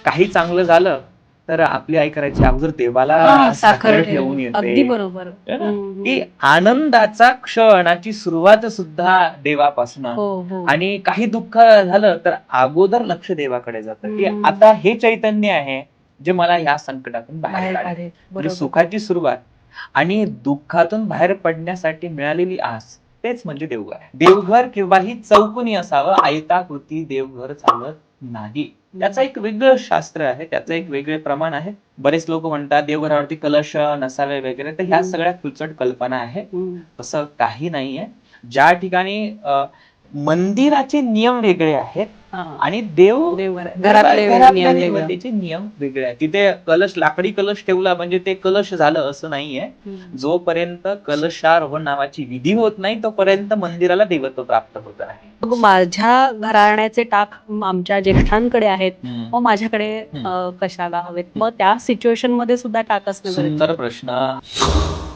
काही चांगलं झालं तर आपली आई करायची अगोदर देवाला साखर ठेवून अगदी येते. बरोबर. है ना? की आनंदाचा क्षणाची सुरुवात सुद्धा देवापासून हो हो आणि काही दुःख झालं तर अगोदर लक्ष देवाकडे जातं की आता हे चैतन्य आहे जे मला या संकटातून बाहेर बाहेर काढेल. काढेल. म्हणजे बरोबर. सुखाची सुरुवात आणि दुःखातून बाहेर पडण्यासाठी मिळालेली आस तेच म्हणजे देवघर आहे. देवघर केव्हाही चौकोनी असावं, आयताकृती देवघर चालत नाही. त्याचं एक वेगळं शास्त्र आहे, त्याचं एक वेगळे प्रमाण आहे. बरेच लोक म्हणतात देवघरावरती कलश नसावे वगैरे, तर ह्या सगळ्या खुलचट कल्पना आहे. तसं काही नाहीये. ज्या ठिकाणी मंदिराचे नियम वेगळे आहेत आणि घरातले नियम वेगळे. देवतेचे नियम वेगळे आहेत. तिथे कलश, लाकडी कलश ठेवला म्हणजे ते कलश झालं असं नाहीये. जोपर्यंत कलशारोहण नावाची विधी होत नाही तोपर्यंत मंदिराला देवत्व प्राप्त होत नाही. मग माझ्या घराण्याचे टाक आमच्या ज्येष्ठांकडे आहेत, मग माझ्याकडे कशाला हवेत? मग त्या सिच्युएशन मध्ये सुद्धा टाक असणं गरजेचं आहे. सुंदर प्रश्न.